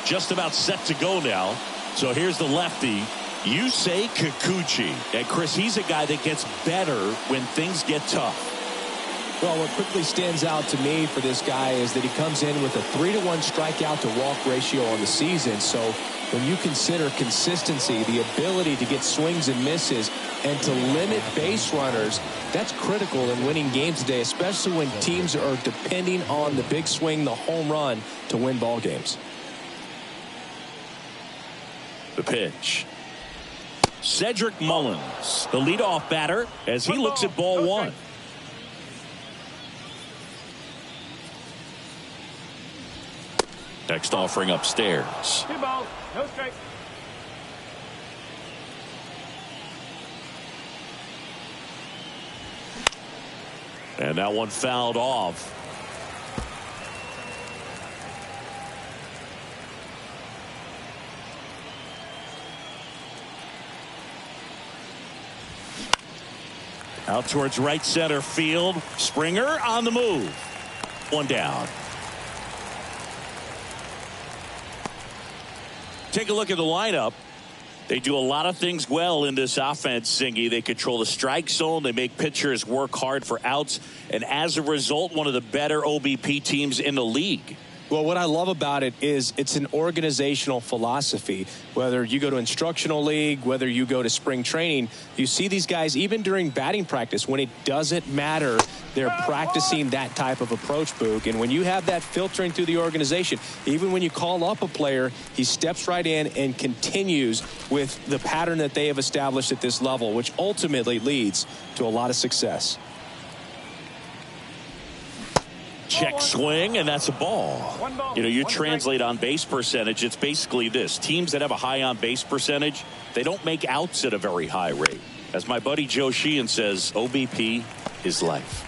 just about set to go now. So here's the lefty, Yusei Kikuchi. And Chris, he's a guy that gets better when things get tough. Well, what quickly stands out to me for this guy is that he comes in with a 3-to-1 strikeout to walk ratio on the season. So when you consider consistency, the ability to get swings and misses and to limit base runners, that's critical in winning games today, especially when teams are depending on the big swing, the home run, to win ball games. The pitch. Cedric Mullins, the leadoff batter, as he looks at ball one. Next offering upstairs. 2 balls, no strike. And that one fouled off. Out towards right center field. Springer on the move. One down. Take a look at the lineup. They do a lot of things well in this offense, Singy. They control the strike zone. They make pitchers work hard for outs. And as a result, one of the better OBP teams in the league. Well, what I love about it is it's an organizational philosophy. Whether you go to instructional league, whether you go to spring training, you see these guys even during batting practice when it doesn't matter. They're practicing that type of approach, Boog. And when you have that filtering through the organization, even when you call up a player, he steps right in and continues with the pattern that they have established at this level, which ultimately leads to a lot of success. Check swing, and that's a ball. You know, you translate on base percentage, it's basically this. Teams that have a high on base percentage, they don't make outs at a very high rate. As my buddy Joe Sheehan says, OBP is life.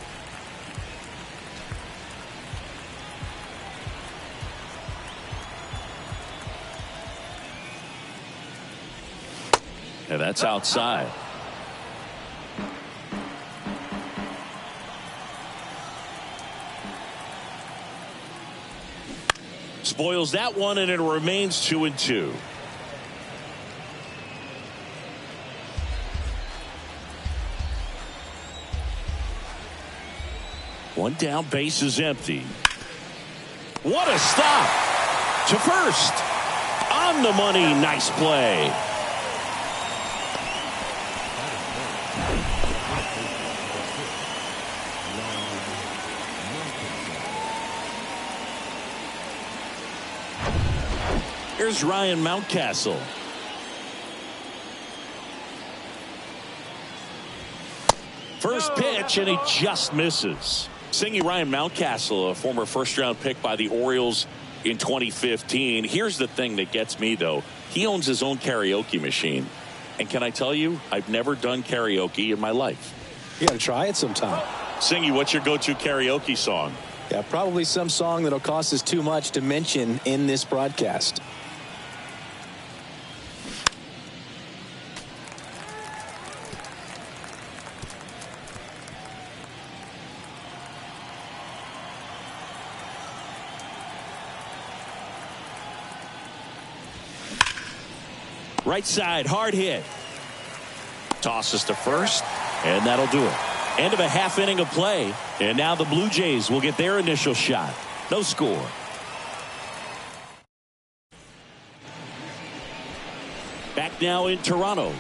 And that's outside. Spoils that one, and it remains 2-2. One down, base is empty. What a stop to first. On the money, nice play. Here's Ryan Mountcastle. First pitch, and he just misses. Singing Ryan Mountcastle, a former first-round pick by the Orioles in 2015. Here's the thing that gets me, though. He owns his own karaoke machine. And can I tell you, I've never done karaoke in my life. You got to try it sometime. Singy, what's your go-to karaoke song? Yeah, probably some song that'll cost us too much to mention in this broadcast. Right side, hard hit. Tosses to first, and that'll do it. End of a half inning of play, and now the Blue Jays will get their initial shot. No score. Back now in Toronto,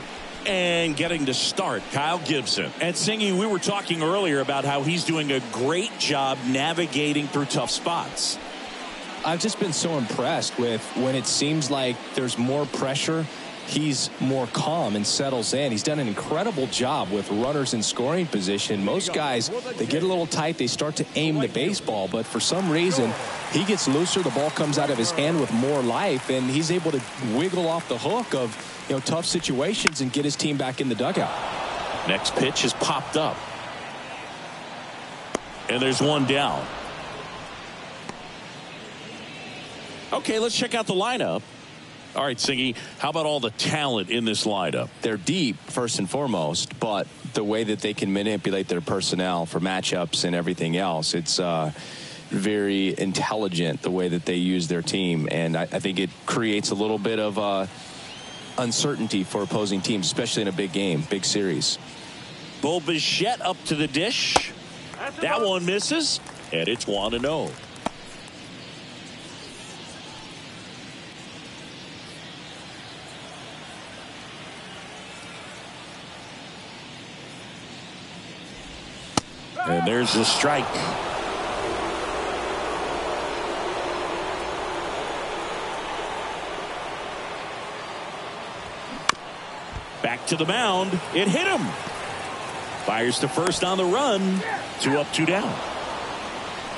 and getting to start, Kyle Gibson. And Singy, we were talking earlier about how he's doing a great job navigating through tough spots. I've just been so impressed with when it seems like there's more pressure, he's more calm and settles in. He's done an incredible job with runners in scoring position. Most guys, they get a little tight, they start to aim the baseball, but for some reason, he gets looser, the ball comes out of his hand with more life, and he's able to wiggle off the hook of, you know, tough situations and get his team back in the dugout. Next pitch is popped up. And there's one down. Okay, let's check out the lineup. All right, Singy, how about all the talent in this lineup? They're deep, first and foremost, but the way that they can manipulate their personnel for matchups and everything else, it's very intelligent the way that they use their team, and I think it creates a little bit of uncertainty for opposing teams, especially in a big game, big series. Bo Bichette up to the dish. That one misses, and it's 1-0. And there's the strike. Back to the mound. It hit him. Fires to first on the run. 2 up, 2 down.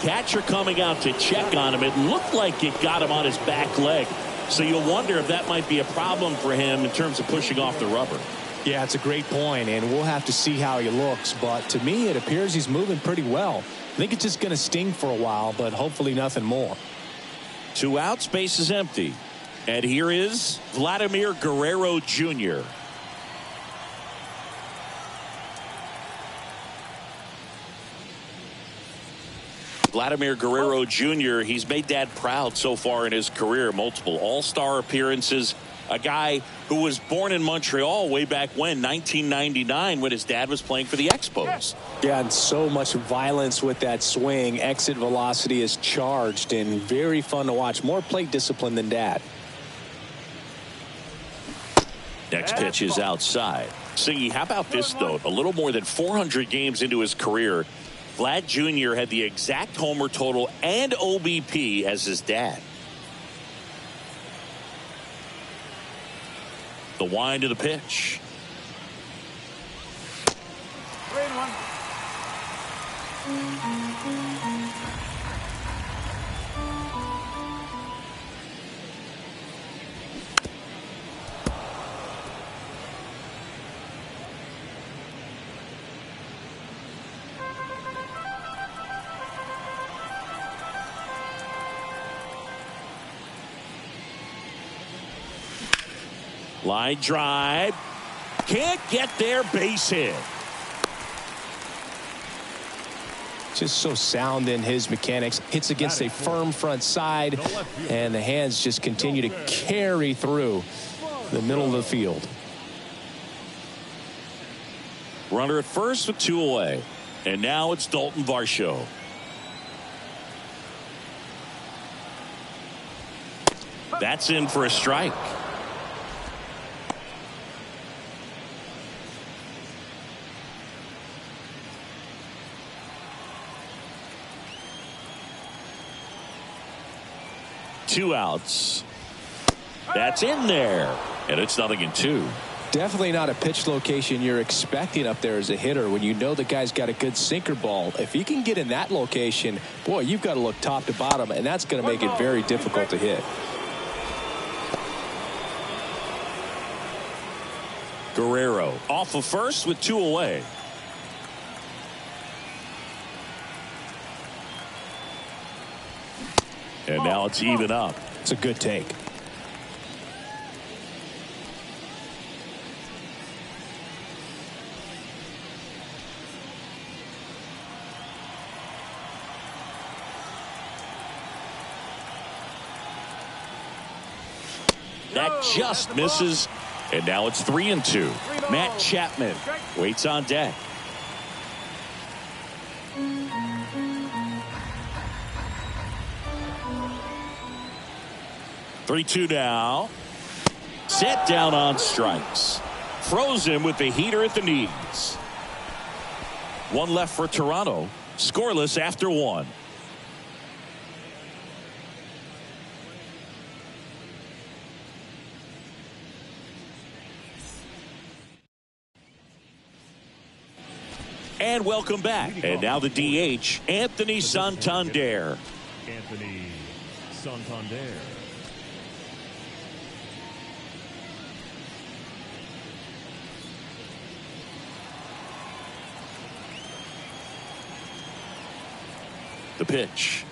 Catcher coming out to check on him. It looked like it got him on his back leg. So you'll wonder if that might be a problem for him in terms of pushing off the rubber. Yeah, it's a great point, and we'll have to see how he looks. But to me, it appears he's moving pretty well. I think it's just going to sting for a while, but hopefully nothing more. 2 outs, base is empty. And here is Vladimir Guerrero Jr. Vladimir Guerrero Jr., he's made Dad proud so far in his career. Multiple all-star appearances. A guy who was born in Montreal way back when, 1999, when his dad was playing for the Expos. Yeah, and so much violence with that swing. Exit velocity is charged and very fun to watch. More plate discipline than Dad. Next pitch is outside. Singy, how about this, though? A little more than 400 games into his career, Vlad Jr. had the exact homer total and OBP as his dad. The wind of the pitch. Line drive. Can't get there, base hit. Just so sound in his mechanics. Hits against a firm front side, and the hands just continue to carry through the middle of the field. Runner at first with 2 away. And now it's Dalton Varsho. That's in for a strike. Two outs. That's in there. And it's 0-2. Definitely not a pitch location you're expecting up there as a hitter when you know the guy's got a good sinker ball. If he can get in that location, boy, you've got to look top to bottom, and that's going to make it very difficult to hit. Guerrero off of first with 2 away. And now it's even up. It's a good take. That just misses. And now it's 3-2. Matt Chapman waits on deck. Three-two now. Set down on strikes. Froze him with the heater at the knees. 1 left for Toronto. Scoreless after 1. And welcome back. And now the DH, Anthony Santander. Anthony Santander. The pitch.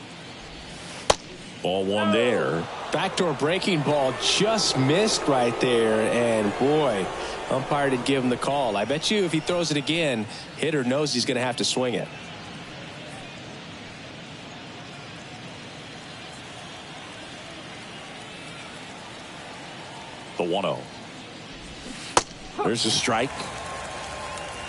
Ball 1 there. Backdoor breaking ball just missed right there, and boy, umpire didn't give him the call. I bet you if he throws it again, hitter knows he's going to have to swing it. The 1-0. There's a strike.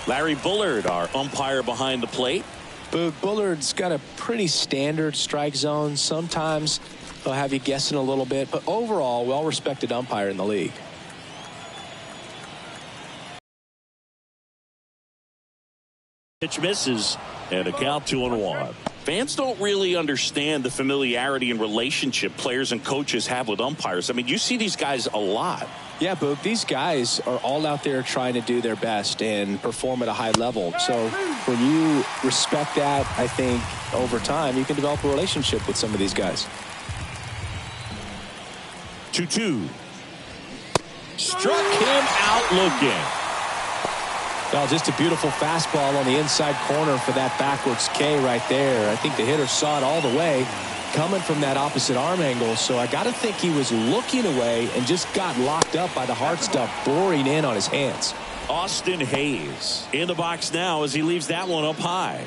Larry Bullard, our umpire behind the plate. But Bullard's got a pretty standard strike zone. Sometimes they'll have you guessing a little bit, but overall, well-respected umpire in the league. Pitch misses, and a count 2-1. Fans don't really understand the familiarity and relationship players and coaches have with umpires. I mean, you see these guys a lot. Yeah, but these guys are all out there trying to do their best and perform at a high level. So when you respect that, I think over time you can develop a relationship with some of these guys. 2-2. Struck him out looking. Well, just a beautiful fastball on the inside corner for that backwards K right there. I think the hitter saw it all the way coming from that opposite arm angle. So I got to think he was looking away and just got locked up by the hard stuff boring in on his hands. Austin Hayes in the box now as he leaves that one up high.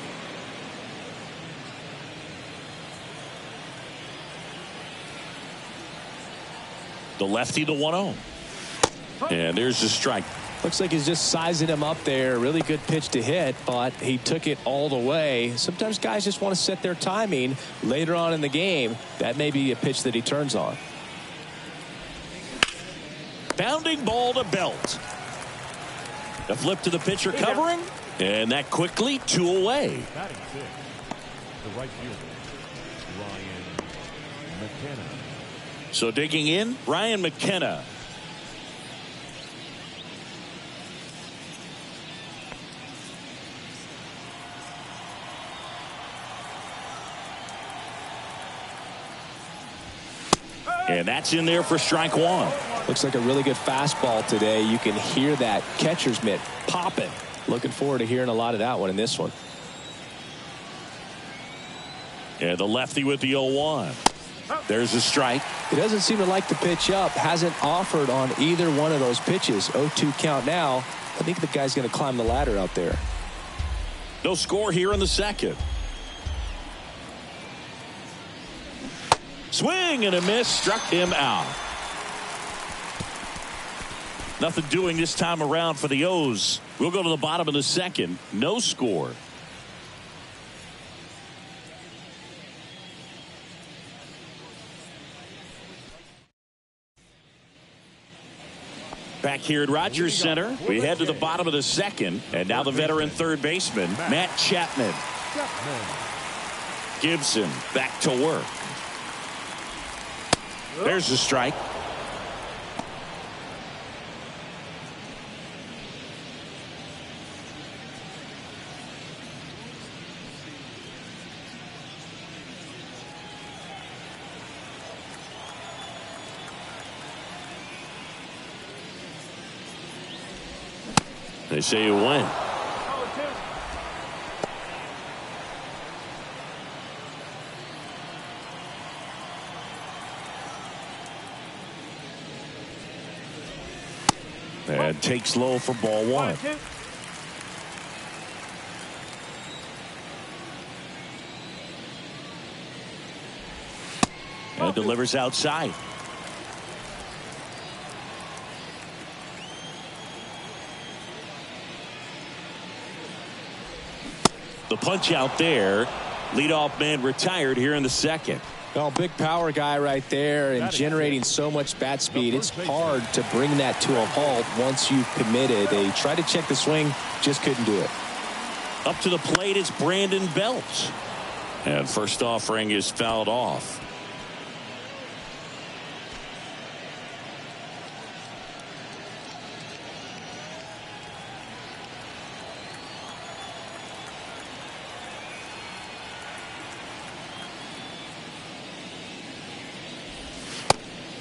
The lefty, the 1-0. And there's the strike. Looks like he's just sizing him up there. Really good pitch to hit, but he took it all the way. Sometimes guys just want to set their timing later on in the game. That may be a pitch that he turns on. Bounding ball to Belt. The flip to the pitcher covering, and that quickly 2 away. Batting six, the right fielder, Ryan McKenna. So digging in, Ryan McKenna. And that's in there for strike one. Looks like a really good fastball today. You can hear that catcher's mitt popping. Looking forward to hearing a lot of that one in this one. And the lefty with the 0-1. There's a strike. He doesn't seem to like to pitch up. Hasn't offered on either one of those pitches. 0-2 count now. I think the guy's going to climb the ladder out there. No score here in the second. Swing and a miss, struck him out. Nothing doing this time around for the O's. We'll go to the bottom of the second. No score. Back here at Rogers Center, we head to the bottom of the second, and now the veteran third baseman, Matt Chapman. Gibson back to work. There's the strike. They say you win. And takes low for ball one. And delivers outside. The punch out there. Leadoff man retired here in the second. Well, big power guy right there and generating so much bat speed. It's hard to bring that to a halt once you've committed. They tried to check the swing, just couldn't do it. Up to the plate is Brandon Belt. And first offering is fouled off.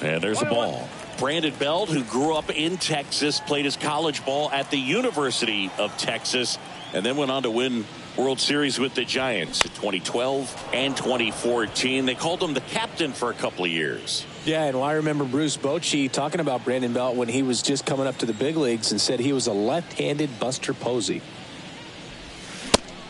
And there's a ball. Brandon Belt, who grew up in Texas, played his college ball at the University of Texas, and then went on to win World Series with the Giants in 2012 and 2014. They called him the captain for a couple of years. Yeah, and I remember Bruce Bochy talking about Brandon Belt when he was just coming up to the big leagues and said he was a left-handed Buster Posey.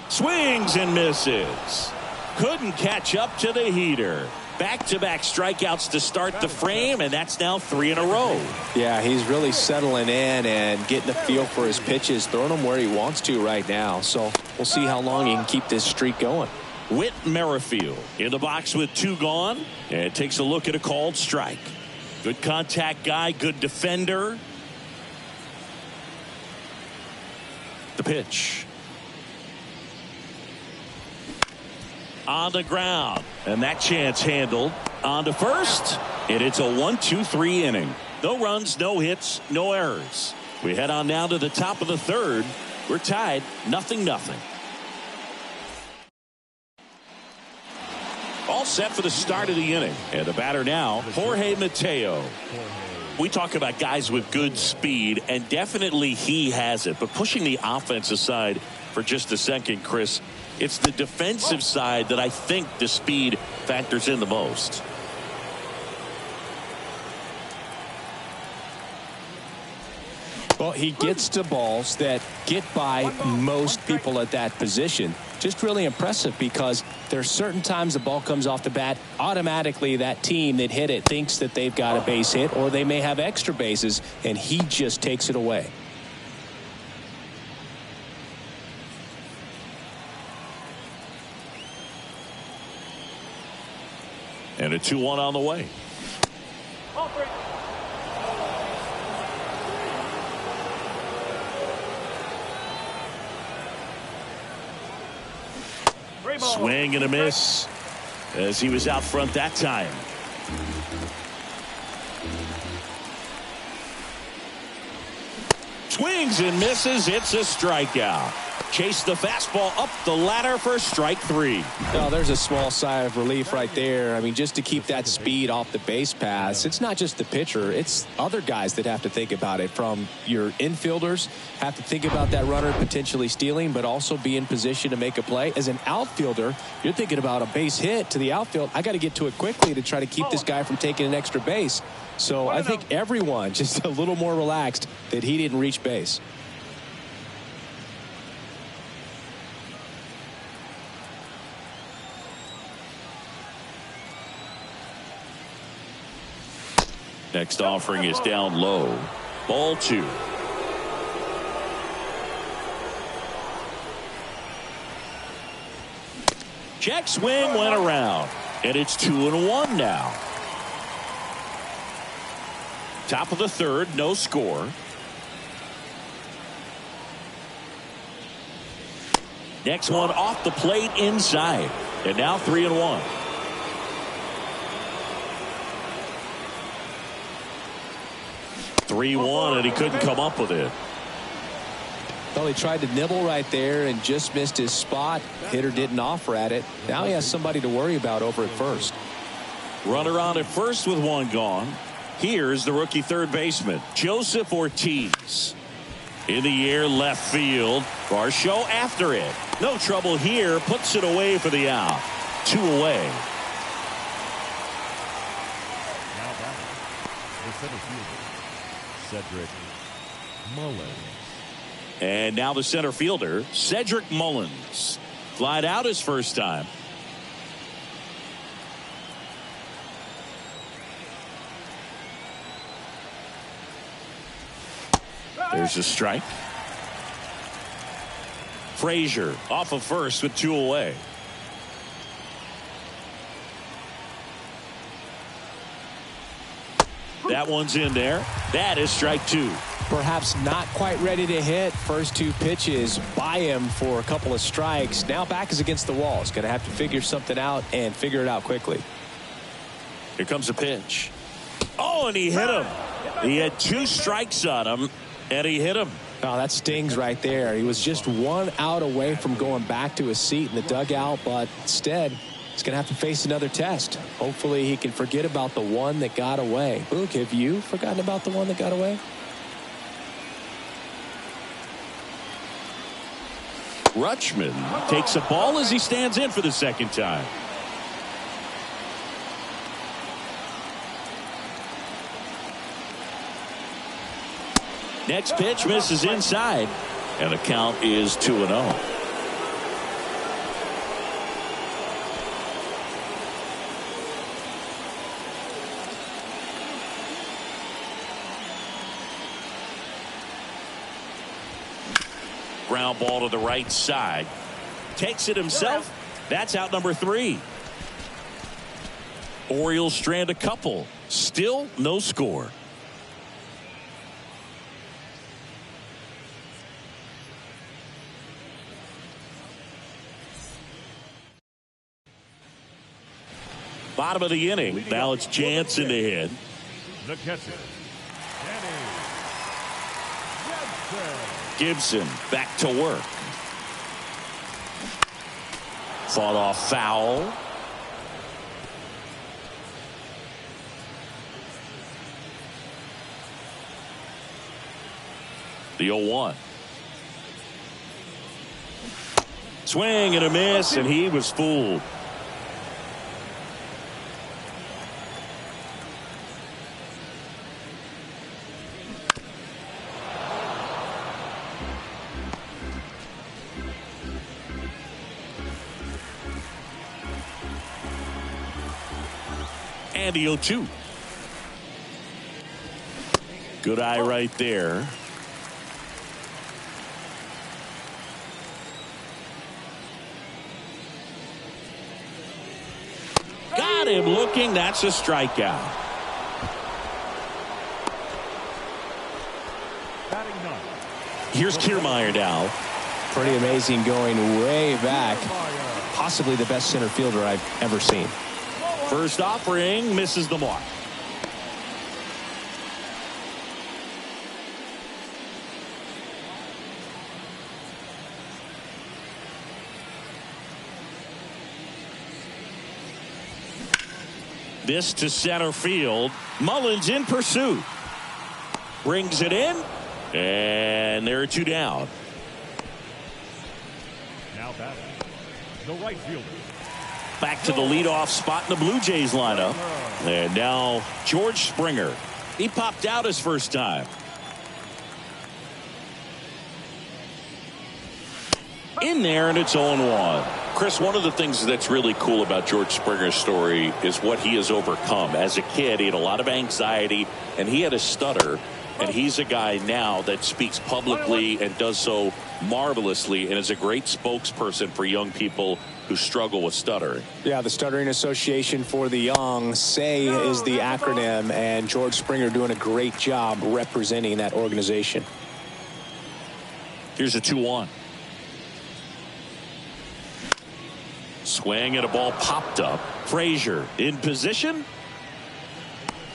Swings and misses. Couldn't catch up to the heater. Back-to-back strikeouts to start the frame, and that's now 3 in a row. Yeah, he's really settling in and getting the feel for his pitches, throwing them where he wants to right now. So we'll see how long he can keep this streak going. Whit Merrifield in the box with 2 gone, and takes a look at a called strike. Good contact guy, good defender. The pitch. On the ground, and that chance handled. On to first, and it's a 1-2-3 inning. No runs, no hits, no errors. We head on now to the top of the 3rd. We're tied 0-0. All set for the start of the inning, and the batter now, Jorge Mateo. We talk about guys with good speed, and definitely he has it. But pushing the offense aside for just a second, Chris, it's the defensive side that I think the speed factors in the most. Well, he gets to balls that get by most people at that position. Just really impressive because there's certain times the ball comes off the bat, automatically that team that hit it thinks that they've got a base hit, or they may have extra bases, and he just takes it away. And a 2-1 on the way. Swing and a miss as he was out front that time. Swings and misses. It's a strikeout. Chase the fastball up the ladder for strike 3. Oh, there's a small sigh of relief right there. I mean, just to keep that speed off the base paths. It's not just the pitcher. It's other guys that have to think about it. From your infielders have to think about that runner potentially stealing, but also be in position to make a play. As an outfielder, you're thinking about a base hit to the outfield. I got to get to it quickly to try to keep this guy from taking an extra base. So I think everyone just a little more relaxed that he didn't reach base. Next offering is down low. Ball 2. Check swing went around, and it's 2-1 now. Top of the 3rd, no score. Next one off the plate inside, and now 3-1. And he couldn't come up with it. Well, he tried to nibble right there and just missed his spot. Hitter didn't offer at it. Now he has somebody to worry about over at first. Runner on at first with 1 gone. Here's the rookie third baseman, Joseph Ortiz. In the air, left field. Varsho after it. No trouble here. Puts it away for the out. 2 away. Now back, the center fielder, Cedric Mullins. And now the center fielder, Cedric Mullins. Flied out his first time. There's a strike. Frazier off of first with 2 away. That one's in there. That is strike 2. Perhaps not quite ready to hit. First 2 pitches by him for a couple of strikes. Now back is against the wall. He's going to have to figure something out and figure it out quickly. Here comes a pitch. Oh, and he hit him. He had 2 strikes on him, and he hit him. Oh, that stings right there. He was just 1 out away from going back to his seat in the dugout, but instead he's going to have to face another test. Hopefully he can forget about the one that got away. Luke, have you forgotten about the one that got away? Rutschman takes a ball as he stands in for the second time. Next pitch misses inside, and the count is 2-0. ground ball to the right side. Takes it himself. That's out number 3. Orioles strand a couple. Still no score. Bottom of the inning. Now it's Jansen to hit. The catcher, Gibson back to work. Fought off foul. The 0-1. Swing and a miss, and he was fooled. And the 0-2. Good eye right there. Got him looking. That's a strikeout. Here's Kiermaier now. Pretty amazing, going way back. Possibly the best center fielder I've ever seen. First offering misses the mark. This to center field. Mullins in pursuit. Brings it in. And there are 2 down. now batting, the right fielder. Back to the leadoff spot in the Blue Jays lineup. And now George Springer. He popped out his first time. In there, and it's 0-1. Chris, one of the things that's really cool about George Springer's story is what he has overcome. As a kid, he had a lot of anxiety, and he had a stutter. And he's a guy now that speaks publicly and does so marvelously and is a great spokesperson for young people who struggle with stuttering. Yeah, the Stuttering Association for the Young, SAY is the acronym, and George Springer doing a great job representing that organization. Here's a 2-1. Swing and a ball popped up. Frazier in position.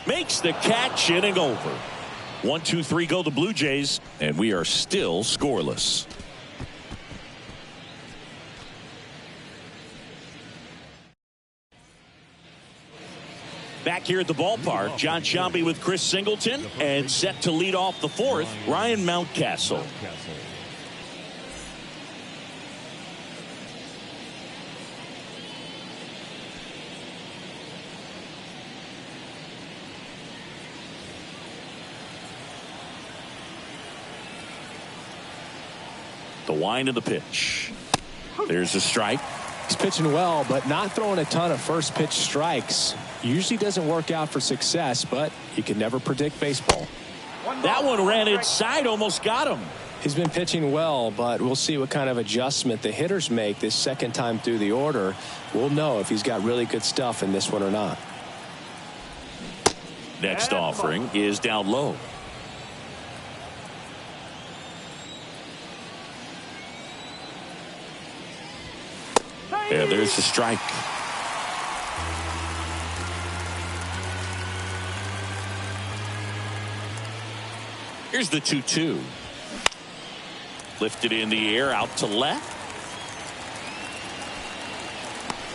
Makes the catch, inning over. 1-2-3 go the Blue Jays, and we are still scoreless. Back here at the ballpark, John Sciambi with Chris Singleton, and set to lead off the fourth, Ryan Mountcastle. The wind of the pitch. There's a strike. He's pitching well, but not throwing a ton of first pitch strikes. Usually doesn't work out for success, but you can never predict baseball. That one ran inside, almost got him. He's been pitching well, but we'll see what kind of adjustment the hitters make this second time through the order. We'll know if he's got really good stuff in this one or not. Next offering is down low. Yeah, there's the strike. Here's the 2-2. Lifted in the air out to left.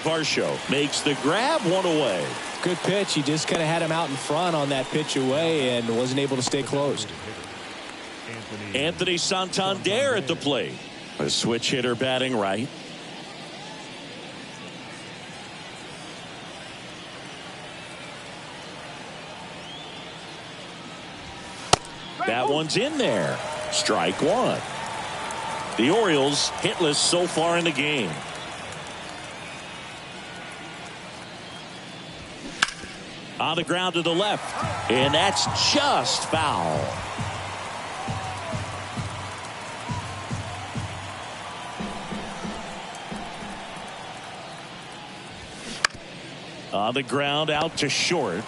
Varsho makes the grab, one away. Good pitch. He just kind of had him out in front on that pitch away and wasn't able to stay closed. Anthony Santander at the plate. A switch hitter batting right. That one's in there. Strike one. The Orioles hitless so far in the game. On the ground to the left. And that's just foul. On the ground, out to short.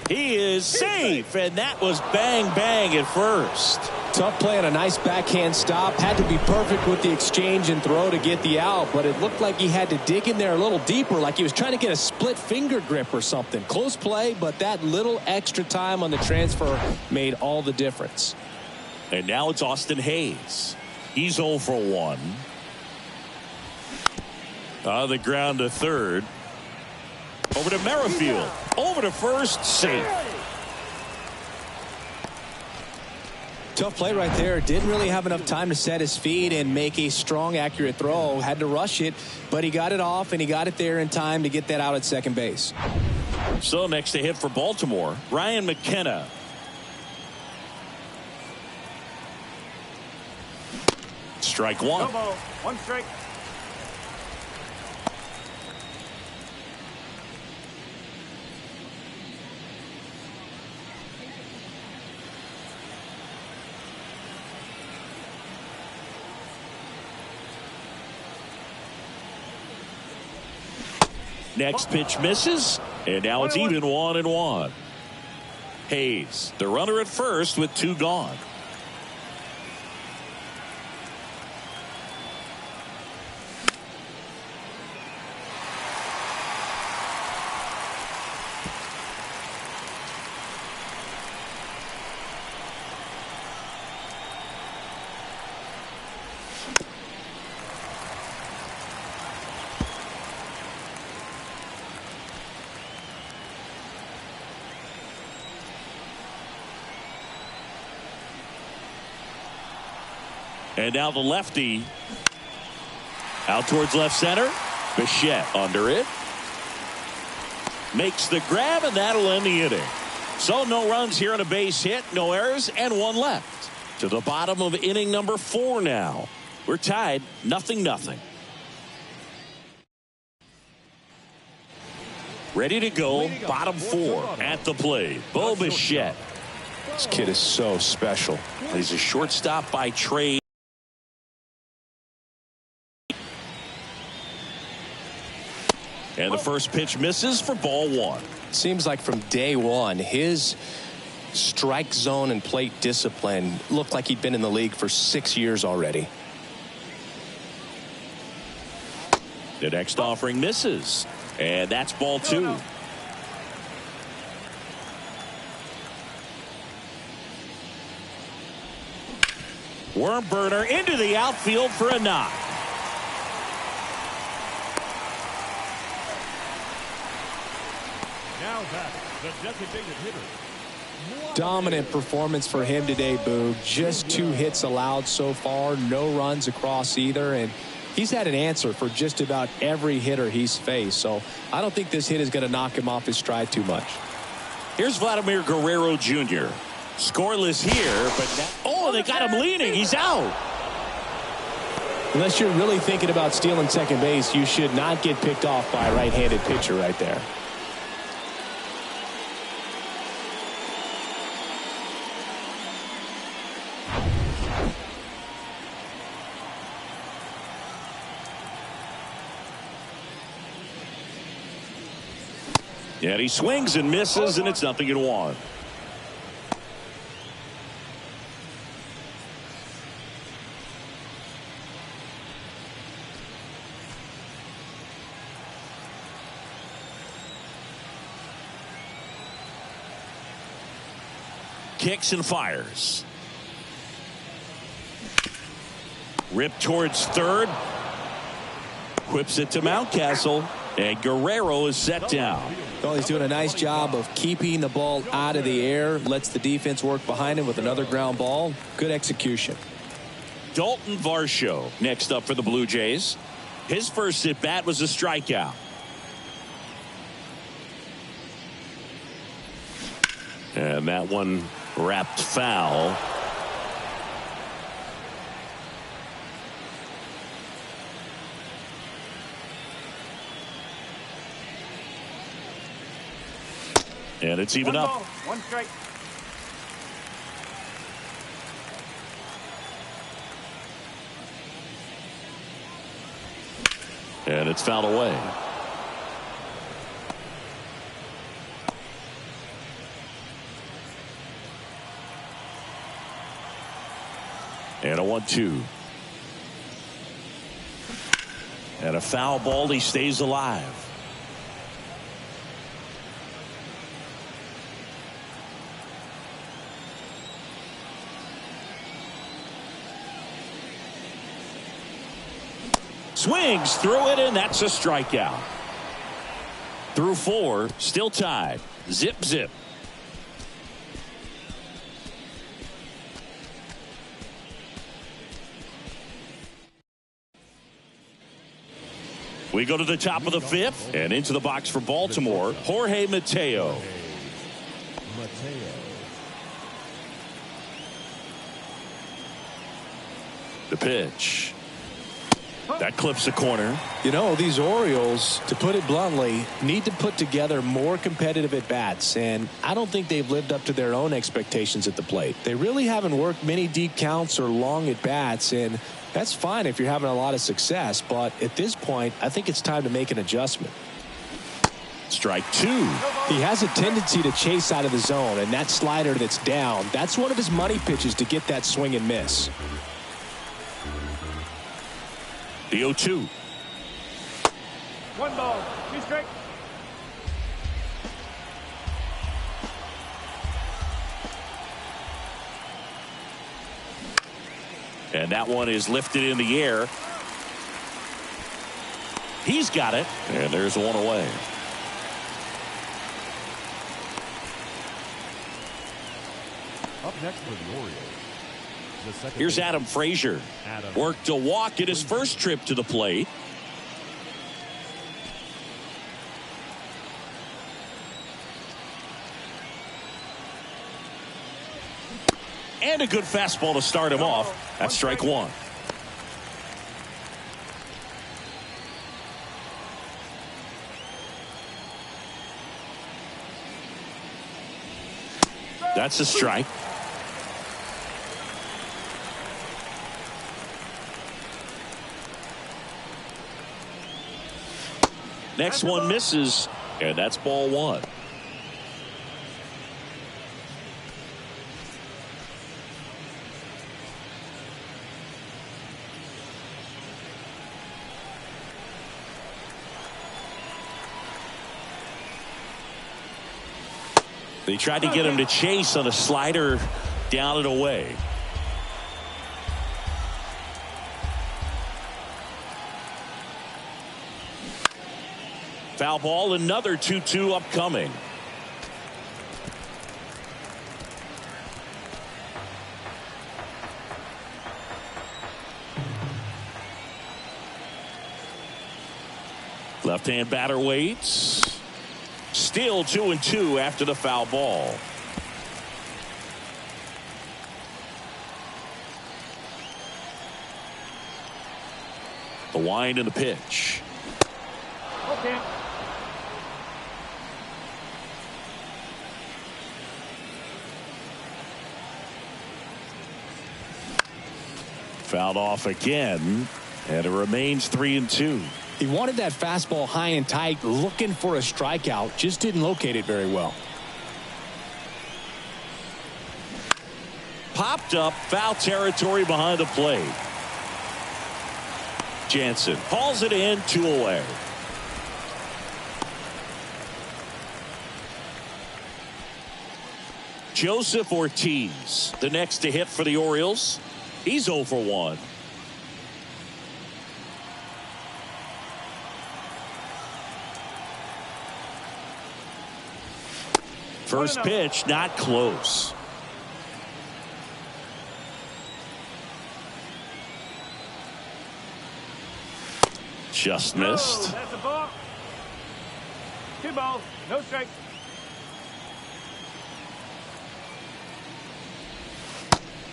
He is safe, and that was bang, bang at first. Tough play on a nice backhand stop. Had to be perfect with the exchange and throw to get the out, but it looked like he had to dig in there a little deeper, like he was trying to get a split finger grip or something. Close play, but that little extra time on the transfer made all the difference. And now it's Austin Hayes. He's 0 for 1. On the ground to third. Over to Merrifield. Over to first. Safe. Tough play right there. Didn't really have enough time to set his feet and make a strong, accurate throw. Had to rush it, but he got it off, and he got it there in time to get that out at second base. So next to hit for Baltimore, Ryan McKenna. Strike one. No ball. One strike. Next pitch misses, and now it's even 1-1. Hayes, the runner at first with 2 gone. And now the lefty out towards left center. Bichette under it. Makes the grab, and that'll end the inning. So no runs here on a base hit, no errors, and 1 left. To the bottom of inning number 4 now. We're tied 0-0. Ready to go, bottom 4 at the plate. Bo Bichette. This kid is so special. He's a shortstop by trade. And the first pitch misses for ball 1. Seems like from day one, his strike zone and plate discipline looked like he'd been in the league for 6 years already. The next offering misses. And that's ball 2. Worm burner into the outfield for a knock. Now back, the designated hitter. Dominant performance for him today, Boog. Just 2 hits allowed so far, no runs across either, and he's had an answer for just about every hitter he's faced. So I don't think this hit is going to knock him off his stride too much. Here's Vladimir Guerrero Jr. Scoreless here, but now, they got him leaning. He's out. Unless you're really thinking about stealing second base, you should not get picked off by a right-handed pitcher right there. And he swings and misses, and it's 0-1. Kicks and fires. Ripped towards third. Whips it to Mountcastle. And Guerrero is set down. Well, he's doing a nice job of keeping the ball out of the air. Lets the defense work behind him with another ground ball. Good execution. Dalton Varsho next up for the Blue Jays. His first at bat was a strikeout. And that one wrapped foul. And it's even up. 1 strike. And it's fouled away. And a 1-2. And a foul ball. He stays alive. Swings through it, and that's a strikeout. Through 4, still tied. Zip, zip. We go to the top of the 5th, and into the box for Baltimore, Jorge Mateo. The pitch. That clips the corner. You know, these Orioles, to put it bluntly, need to put together more competitive at-bats, and I don't think they've lived up to their own expectations at the plate. They really haven't worked many deep counts or long at-bats, and that's fine if you're having a lot of success, but at this point, I think it's time to make an adjustment. Strike 2. He has a tendency to chase out of the zone, and that slider that's down, that's one of his money pitches to get that swing and miss. The 0-2. 1 ball, 2 strikes. And that one is lifted in the air. He's got it. And there's one away. Up next for the Orioles. Here's Adam Frazier. Worked a walk in his first trip to the plate. And a good fastball to start him off. That's strike 1. That's a strike. Next one misses, and that's ball 1. They tried to get him to chase on a slider down and away. Foul ball, another 2-2 upcoming. Left-hand batter waits. Still 2-2 after the foul ball. The wind and the pitch. Okay. Fouled off again, and it remains 3-2. He wanted that fastball high and tight, looking for a strikeout, just didn't locate it very well. Popped up, foul territory behind the plate. Jansen hauls it in, 2 away. Joseph Ortiz, the next to hit for the Orioles. He's 0 for 1. First pitch, not close. Just missed. That's a ball. 2 balls, no strikes.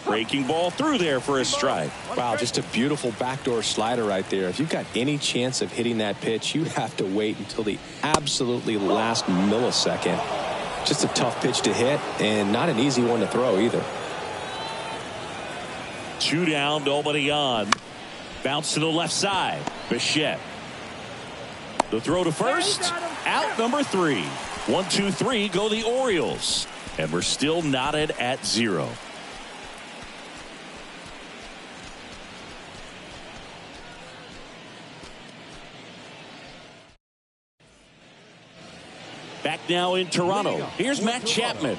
Breaking ball through there for a strike. Wow, just a beautiful backdoor slider right there. If you've got any chance of hitting that pitch, you have to wait until the absolutely last millisecond. Just a tough pitch to hit, and not an easy one to throw either. 2 down, nobody on. Bounce to the left side. Bichette. The throw to first. Out number 3. 1-2-3 go the Orioles. And we're still knotted at 0. Back now in Toronto. Here's Matt Chapman.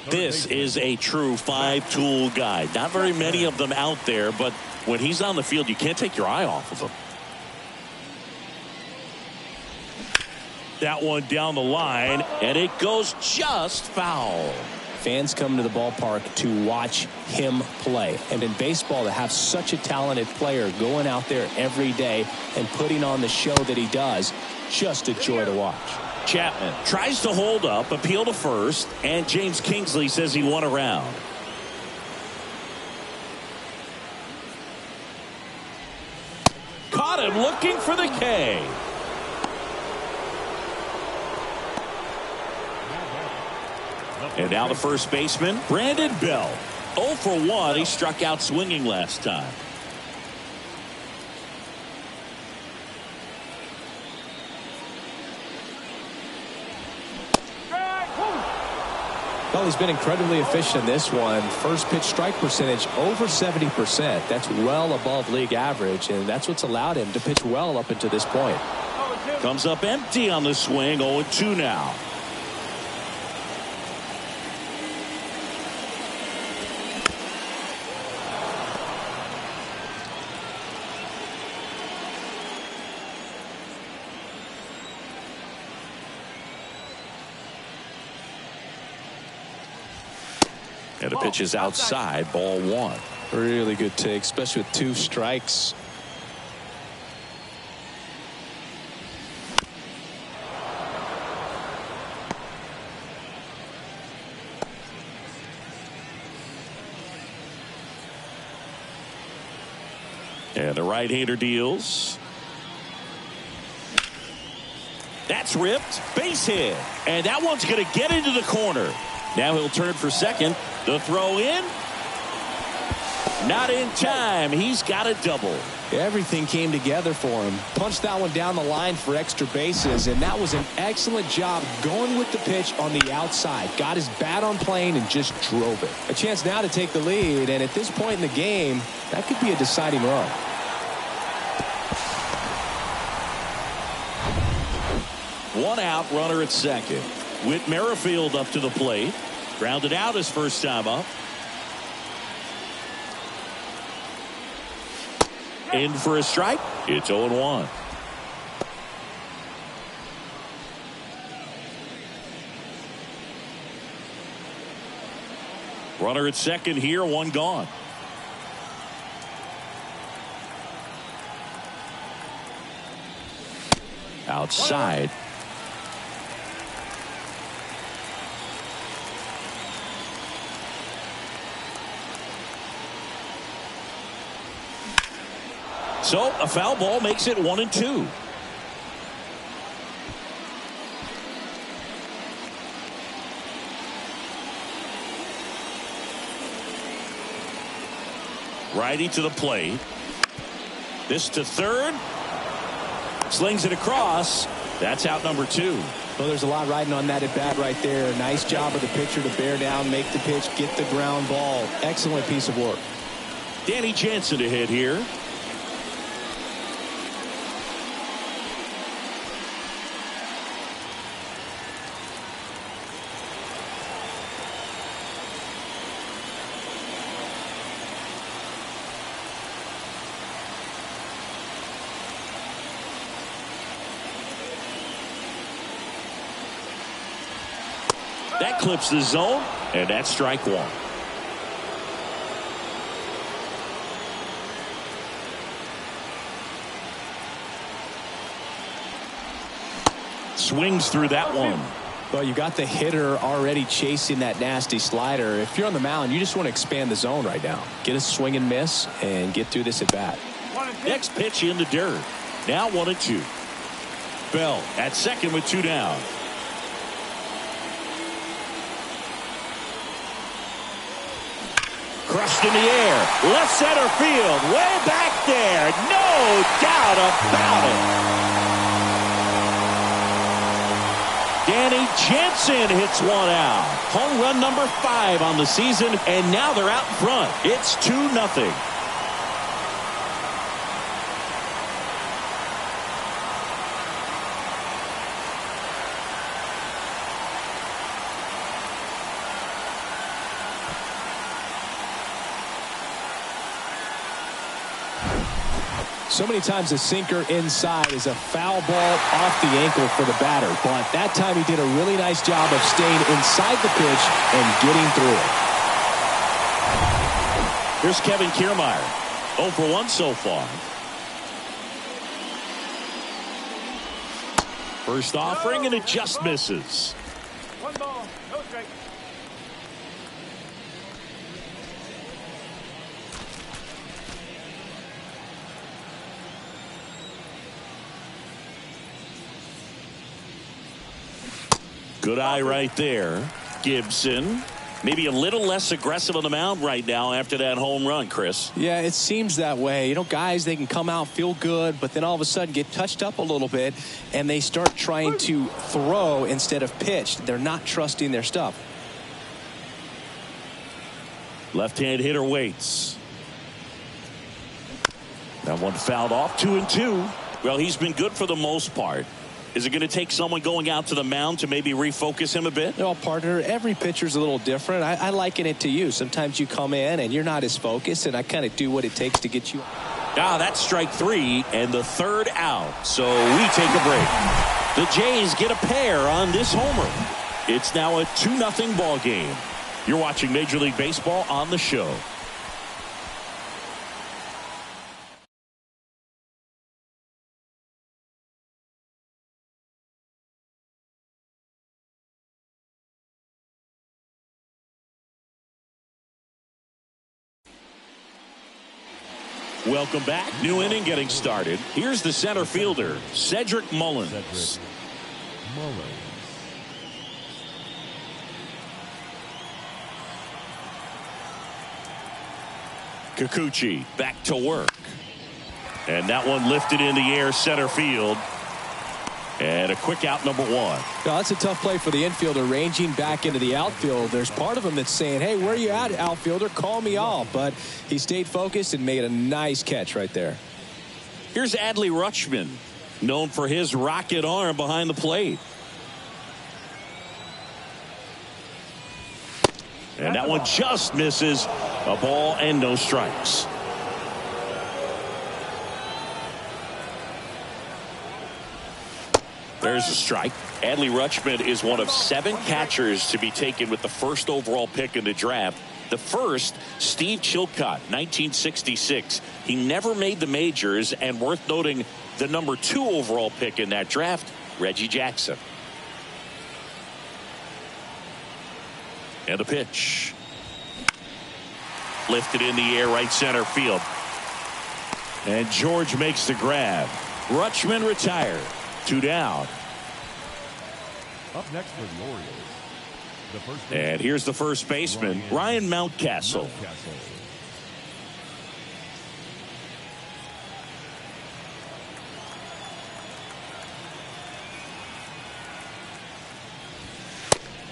This is a true five-tool guy. Not very many of them out there, but when he's on the field, you can't take your eye off of him. That one down the line, and it goes just foul. Fans come to the ballpark to watch him play. And in baseball, to have such a talented player going out there every day and putting on the show that he does, just a joy to watch. Chapman tries to hold up, appeal to first, and James Kingsley says he won a round. Caught him looking for the K. And now the first baseman, Brandon Bell. 0 for 1. He struck out swinging last time. Well, he's been incredibly efficient in this one. First pitch strike percentage over 70%. That's well above league average, and that's what's allowed him to pitch well up until this point. Comes up empty on the swing. 0-2 now. And the pitch is outside, ball 1. Really good take, especially with 2 strikes. And the right-hander deals. That's ripped. Base hit. And that one's going to get into the corner. Now he'll turn for second. The throw in. Not in time. He's got a double. Everything came together for him. Punched that one down the line for extra bases, and that was an excellent job going with the pitch on the outside. Got his bat on plane and just drove it. A chance now to take the lead, and at this point in the game, that could be a deciding run. One out, runner at second. Whit Merrifield up to the plate. Grounded out his first time up. In for a strike. It's 0-1. Runner at second here, one gone. Outside. So a foul ball makes it 1-2. Righty to the plate. This to third. Slings it across. That's out number 2. Well, there's a lot riding on that at bat right there. Nice job of the pitcher to bear down, make the pitch, get the ground ball. Excellent piece of work. Danny Jansen to hit here. That clips the zone, and that's strike 1. Swings through that one. Well, you got the hitter already chasing that nasty slider. If you're on the mound, you just want to expand the zone right now. Get a swing and miss and get through this at bat. Next pitch in the dirt. Now 1-2. Bell at second with 2 down. Crushed in the air. Left center field. Way back there. No doubt about it. Danny Jansen hits one out. Home run number 5 on the season, and now they're out in front. It's 2-0. So many times a sinker inside is a foul ball off the ankle for the batter. But that time he did a really nice job of staying inside the pitch and getting through it. Here's Kevin Kiermaier. 0 for 1 so far. First offering, and it just misses. 1 ball, no strike. Good eye right there. Gibson, maybe a little less aggressive on the mound right now after that home run, Chris. Yeah, it seems that way. You know, guys, they can come out, feel good, but then all of a sudden get touched up a little bit, and they start trying to throw instead of pitch. They're not trusting their stuff. Left-hand hitter waits. That one fouled off. 2-2. Well, he's been good for the most part. Is it going to take someone going out to the mound to maybe refocus him a bit? No, partner, every pitcher's a little different. I liken it to you. Sometimes you come in and you're not as focused, and I kind of do what it takes to get you. That's strike 3 and the third out. So we take a break. The Jays get a pair on this homer. It's now a 2-0 ball game. You're watching Major League Baseball on the show. Welcome back. New inning getting started. Here's the center fielder, Cedric Mullins. Kikuchi back to work. And that one lifted in the air center field. And a quick out, number 1. Now, that's a tough play for the infielder, ranging back into the outfield. There's part of him that's saying, hey, where are you at, outfielder? Call me off. But he stayed focused and made a nice catch right there. Here's Adley Rutschman, known for his rocket arm behind the plate. And that one just misses. A ball and no strikes. There's a strike. Adley Rutschman is one of 7 catchers to be taken with the first overall pick in the draft. The first, Steve Chilcott, 1966. He never made the majors, and worth noting, the number 2 overall pick in that draft, Reggie Jackson. And the pitch. Lifted in the air, right center field. And George makes the grab. Rutschman retired. 2 down. Up next for the Orioles. And here's the first baseman, Ryan Mountcastle.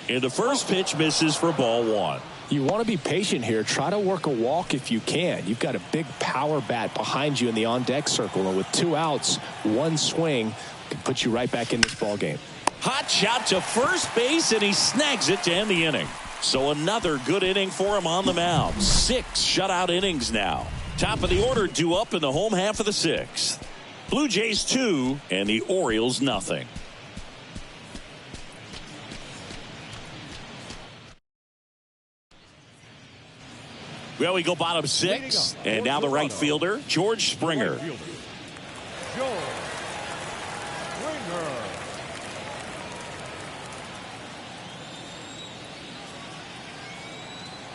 And the first pitch misses for ball 1. You want to be patient here. Try to work a walk if you can. You've got a big power bat behind you in the on-deck circle, and with 2 outs, 1 swing can put you right back in this ball game. Hot shot to first base, and he snags it to end the inning. So another good inning for him on the mound. 6 shutout innings now. Top of the order due up in the home half of the 6th. Blue Jays 2 and the Orioles nothing. Well, we go bottom 6, and now the right fielder, George Springer.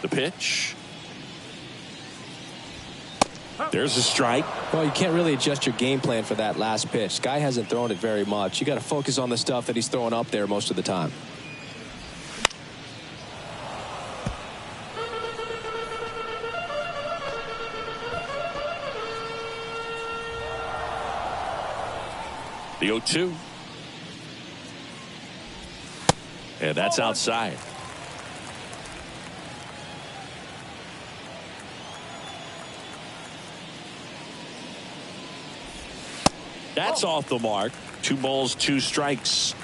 The pitch. There's a strike. Well, you can't really adjust your game plan for that last pitch. Guy hasn't thrown it very much. You got to focus on the stuff that he's throwing up there most of the time. The 0-2. And that's outside. That's off the mark. 2 balls, 2 strikes.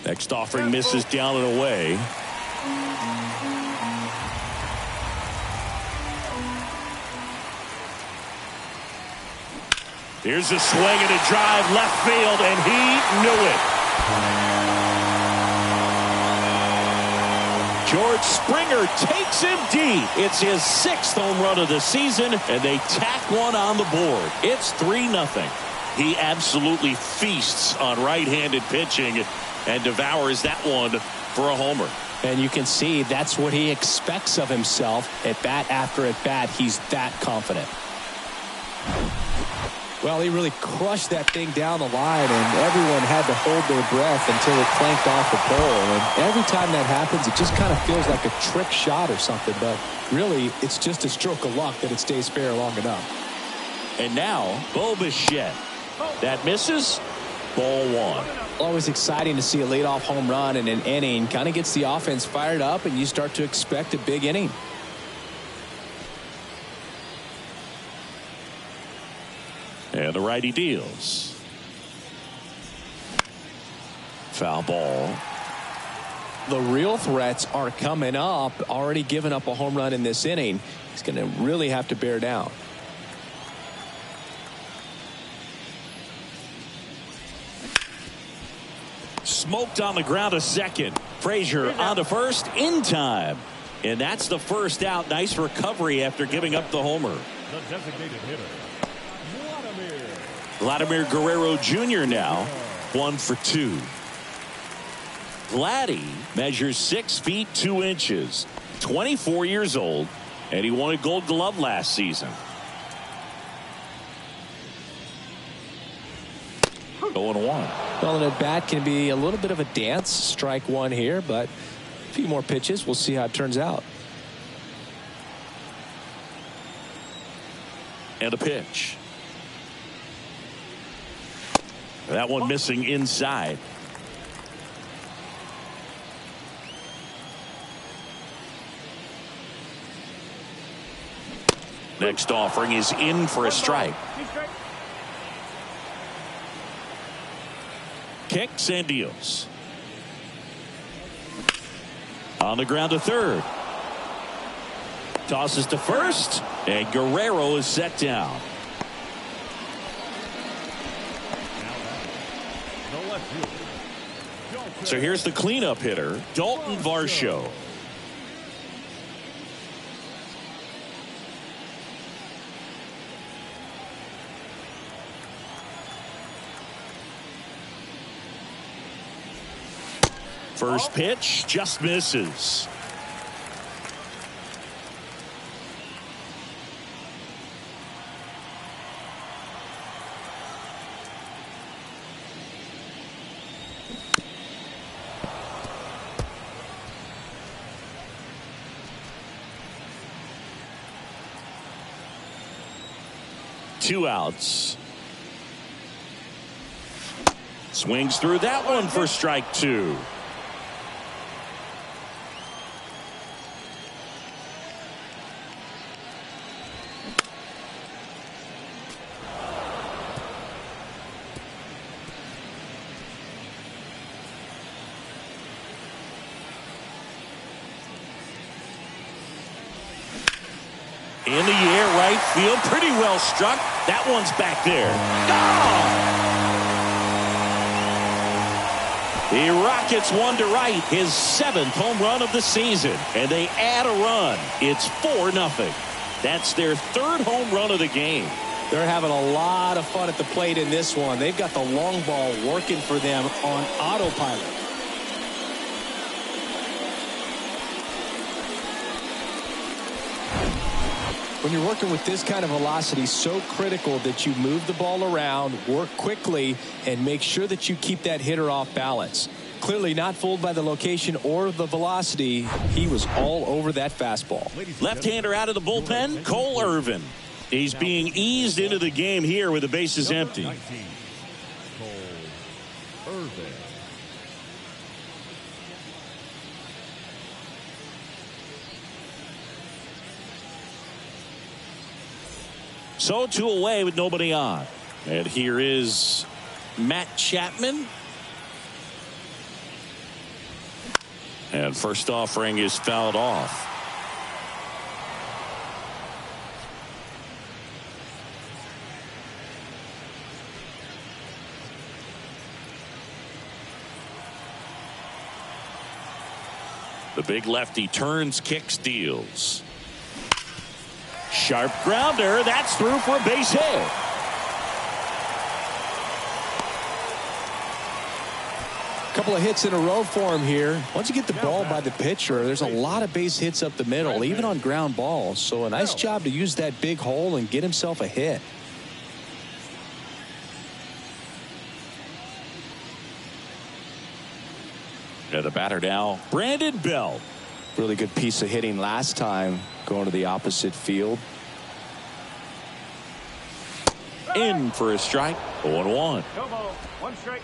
Next offering misses down and away. Here's a swing and a drive left field, and he knew it. George Springer takes him deep. It's his 6th home run of the season, and they tack one on the board. It's 3-0. He absolutely feasts on right-handed pitching and devours that one for a homer. And you can see that's what he expects of himself at bat after at bat. He's that confident. Well, he really crushed that thing down the line, and everyone had to hold their breath until it clanked off the pole. And every time that happens, it just kind of feels like a trick shot or something. But really, it's just a stroke of luck that it stays fair long enough. And now, Bo Bichette. That misses. Ball 1. Always exciting to see a leadoff home run in an inning. Kind of gets the offense fired up, and you start to expect a big inning. And the righty deals. Foul ball. The real threats are coming up. Already given up a home run in this inning. He's going to really have to bear down. Smoked on the ground to second. Frazier on to first in time. And that's the first out. Nice recovery after giving up the homer. The designated hitter, Vladimir Guerrero Jr. now 1 for 2. Vladdy measures 6 feet 2 inches, 24 years old, and he won a Gold Glove last season. 0-1. Well, an at bat can be a little bit of a dance. Strike 1 here, but a few more pitches. We'll see how it turns out. And a pitch. That one missing inside. Next offering is in for a strike. Kicks and deals. On the ground to third. Tosses to first, and Guerrero is set down. So here's the cleanup hitter, Dalton Varsho. First pitch just misses. Two outs. Swings through that one for strike 2. In the air, right field, pretty well struck. That one's back there. Oh! He rockets one to right, his 7th home run of the season, and they add a run. It's 4-0. That's their 3rd home run of the game. They're having a lot of fun at the plate in this one. They've got the long ball working for them on autopilot. When you're working with this kind of velocity, so critical that you move the ball around, work quickly, and make sure that you keep that hitter off balance. Clearly not fooled by the location or the velocity. He was all over that fastball. Left-hander out of the bullpen, Cole Irvin. He's being eased into the game here with the bases empty. 19, Cole Irvin. So 2 away with nobody on. And here is Matt Chapman. And first offering is fouled off. The big lefty turns, kicks, deals. Sharp grounder. That's through for a base hit. Couple of hits in a row for him here. Once you get the ball by the pitcher, there's a lot of base hits up the middle, even on ground balls. So a nice job to use that big hole and get himself a hit. The batter now, Brandon Belt. Really good piece of hitting last time, going to the opposite field. In for a strike. 0-1. No ball. One strike.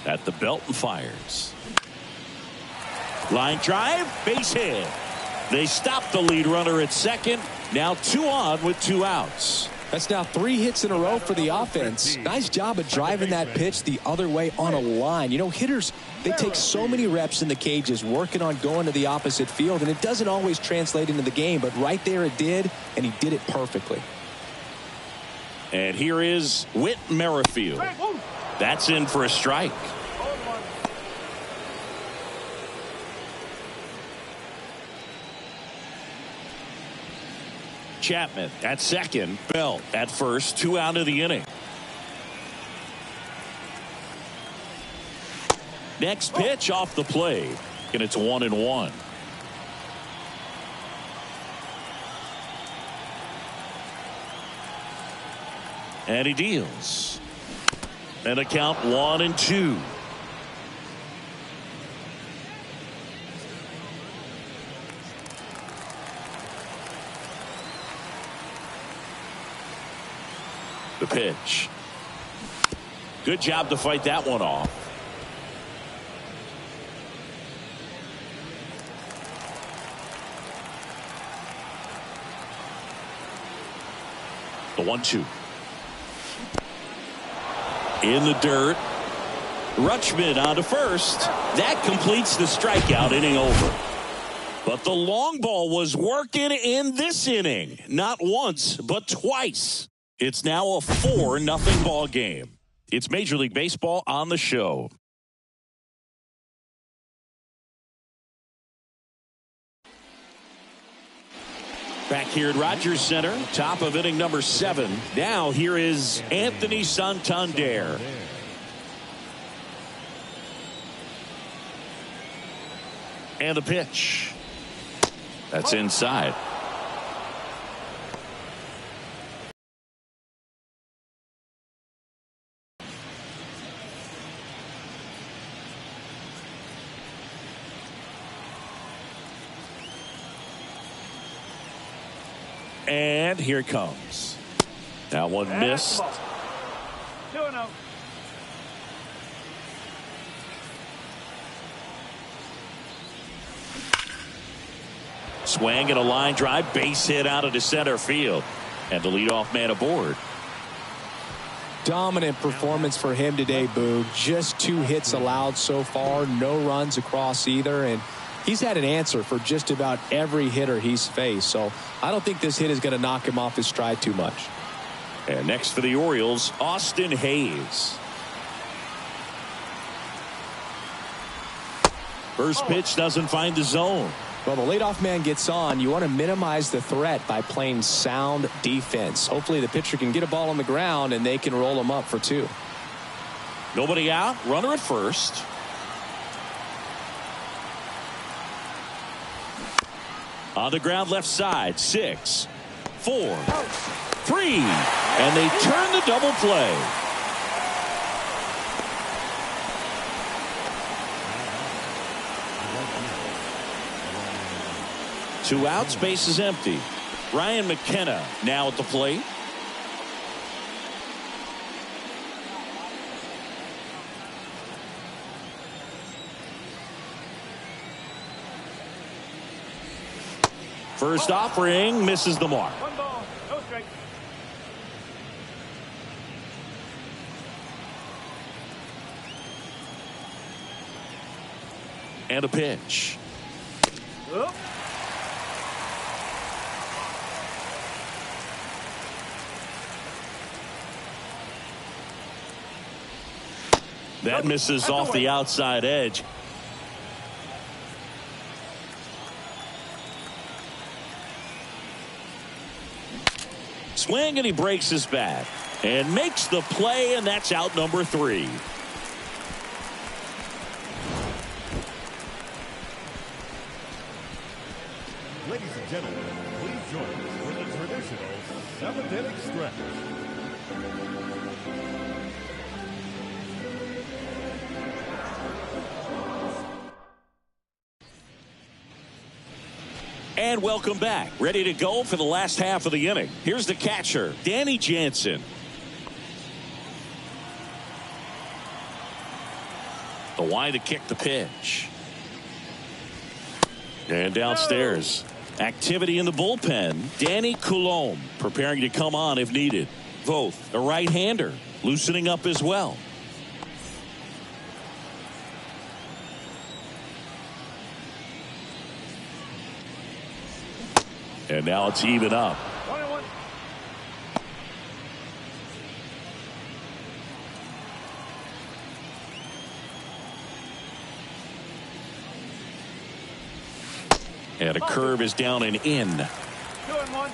At the belt and fires. Line drive, base hit. They stop the lead runner at second. Now 2 on with 2 outs. That's now 3 hits in a row for the offense. Nice job of driving that pitch the other way on a line. You know, hitters, they take so many reps in the cages working on going to the opposite field, and it doesn't always translate into the game, but right there it did, and he did it perfectly. And here is Whit Merrifield. That's in for a strike. Chapman at second. Belt at first. 2 out of the inning. Next pitch off the plate. And it's 1-1. And he deals. And a count 1-2. The pitch. Good job to fight that one off. The 1-2. In the dirt. Rutschman on to first. That completes the strikeout. Inning over. But the long ball was working in this inning. Not once, but twice. It's now a 4-0 ball game. It's Major League Baseball on the show. Back here at Rogers Center, top of inning number 7. Now here is Anthony Santander. And the pitch. That's inside. And here it comes. That one missed. 2-0. Swing and a line drive, base hit out into center field. And the leadoff man aboard. Dominant performance for him today, Boog. Just 2 hits allowed so far, no runs across either, and he's had an answer for just about every hitter he's faced, so I don't think this hit is going to knock him off his stride too much. And next for the Orioles, Austin Hayes. First pitch doesn't find the zone. Well, the leadoff man gets on. You want to minimize the threat by playing sound defense. Hopefully the pitcher can get a ball on the ground and they can roll him up for 2. Nobody out, runner at first. On the ground left side, 6, 4, 3, and they turn the double play. Two outs, base is empty. Ryan McKenna now at the plate. First offering misses the mark. 1 ball, no strike. And a pitch. Oop. That misses off the outside edge. Swing, and he breaks his bat and makes the play, and that's out number 3. Ladies and gentlemen, please join us for the traditional 7th-inning stretch. And welcome back. Ready to go for the last half of the inning. Here's the catcher, Danny Jansen. The wind to kick the pitch. And downstairs. Activity in the bullpen. Danny Coulombe preparing to come on if needed. Voth, a right-hander, loosening up as well. And now it's even up. 21. And a curve is down and in. 2-1.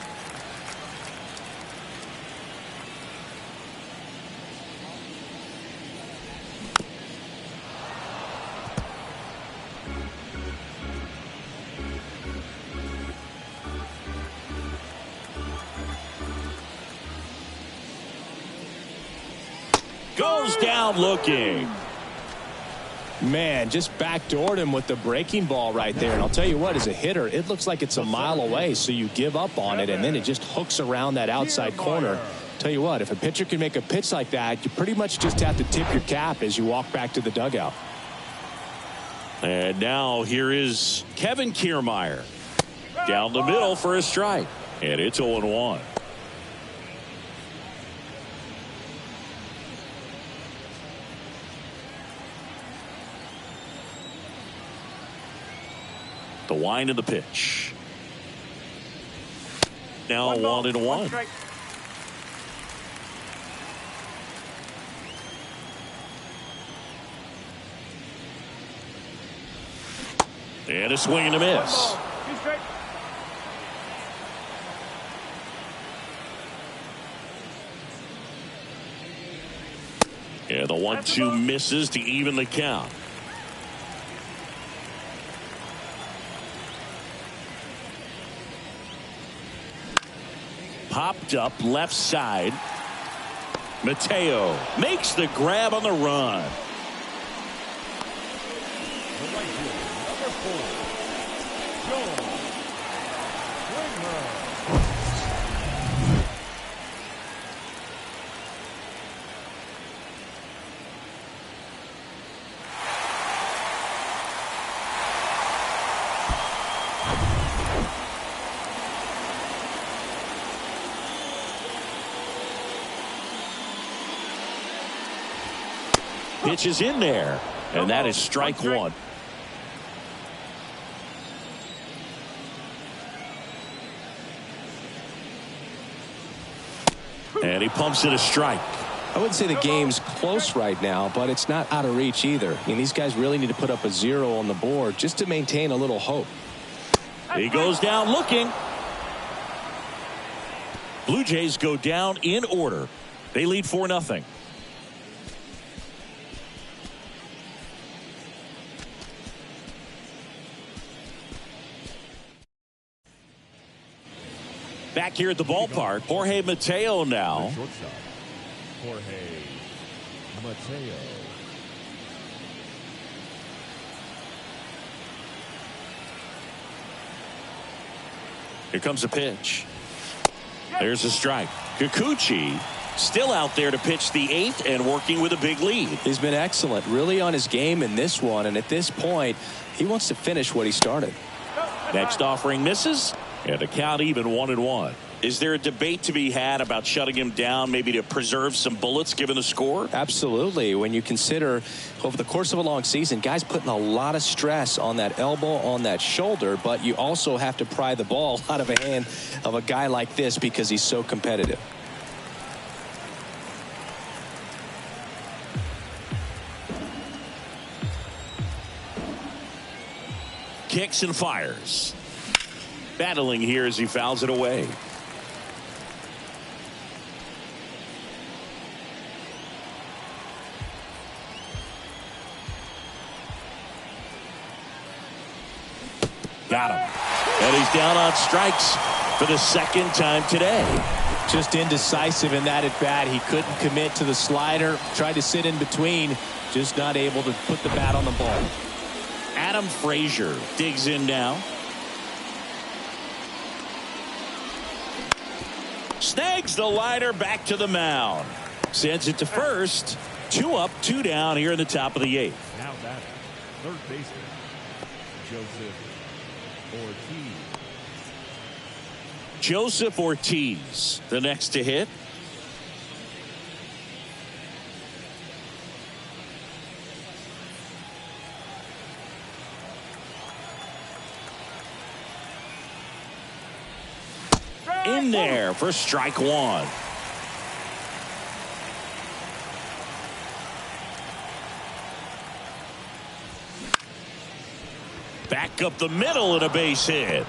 Goes down looking. Man, just backdoored him with the breaking ball right there. And I'll tell you what, as a hitter, it looks like it's a mile away, so you give up on it, and then it just hooks around that outside corner. Tell you what, if a pitcher can make a pitch like that, you pretty much just have to tip your cap as you walk back to the dugout. And now here is Kevin Kiermaier. Down the middle for a strike. And it's 0-1. The wind of the pitch. Now 1-1. Strike. And a swing and a miss. 2 strike. And the 1-2 misses to even the count. Popped up left side. Mateo makes the grab on the run. The right fielder, number 4, Joe Springer. Pitch is in there, and that is strike 1. And he pumps it a strike. I wouldn't say the game's close right now, but it's not out of reach either. I mean, these guys really need to put up a 0 on the board just to maintain a little hope. He goes down looking. Blue Jays go down in order. They lead 4-0. Back here at the ballpark, Jorge Mateo now. Shortstop, Jorge Mateo. Here comes a pitch. There's a strike. Kikuchi still out there to pitch the 8th and working with a big lead. He's been excellent, really on his game in this one, and at this point, he wants to finish what he started. Next offering misses, and the count even 1-1. Is there a debate to be had about shutting him down, maybe to preserve some bullets given the score? Absolutely. When you consider over the course of a long season, guys putting a lot of stress on that elbow, on that shoulder, but you also have to pry the ball out of a hand of a guy like this because he's so competitive. kicks and fires. Battling here as he fouls it away. Got him. And he's down on strikes for the second time today. Just indecisive in that at bat. He couldn't commit to the slider. Tried to sit in between. Just not able to put the bat on the ball. Adam Frazier digs in now. Snags the liner back to the mound. Sends it to first. 2 up, 2 down here in the top of the 8th. Now batting, third baseman, Joseph Ortiz. Joseph Ortiz, the next to hit. In there for strike 1. Back up the middle and a base hit.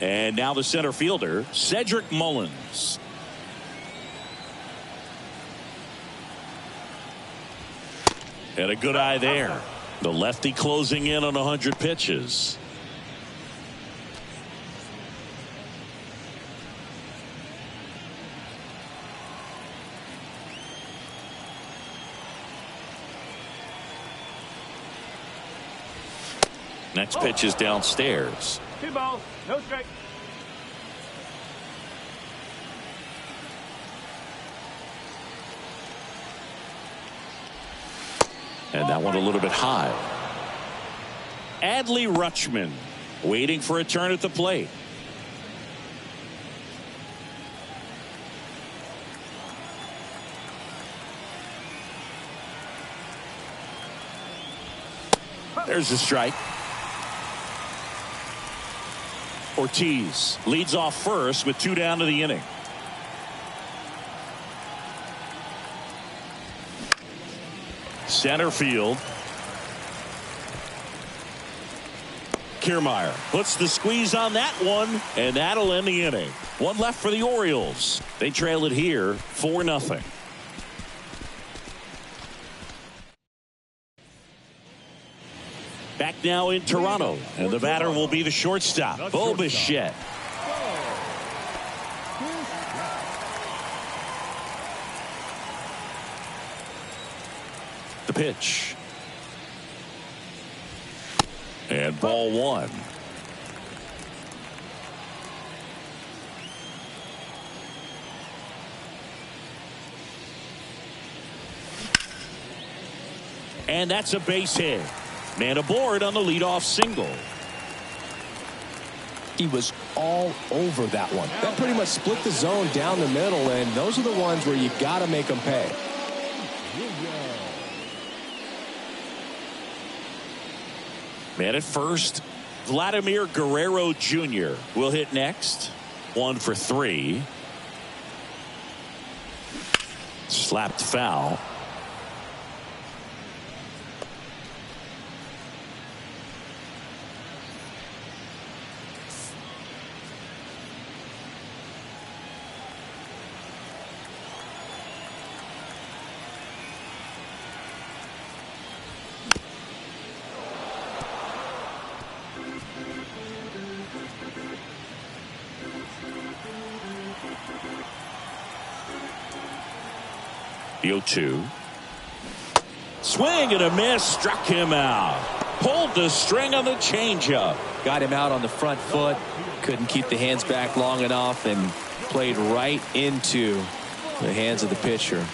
And now the center fielder, Cedric Mullins. And a good eye there. The lefty closing in on 100 pitches. Next pitch is downstairs. 2 balls, no strike. And that one a little bit high. Adley Rutschman waiting for a turn at the plate. There's a strike. Ortiz leads off first with 2 down to the inning. Center field. Kiermaier puts the squeeze on that one, and that'll end the inning. 1 left for the Orioles. They trail it here 4-0. Back now in Toronto, and the batter will be the shortstop, Bo Bichette. The pitch. And ball 1. And that's a base hit. Man aboard on the leadoff single. He was all over that one. That pretty much split the zone down the middle, and those are the ones where you got to make them pay. Man at first, Vladimir Guerrero Jr. will hit next. 1 for 3. Slapped foul. The 0-2. Swing and a miss. Struck him out. Pulled the string on the changeup. Got him out on the front foot. Couldn't keep the hands back long enough and played right into the hands of the pitcher.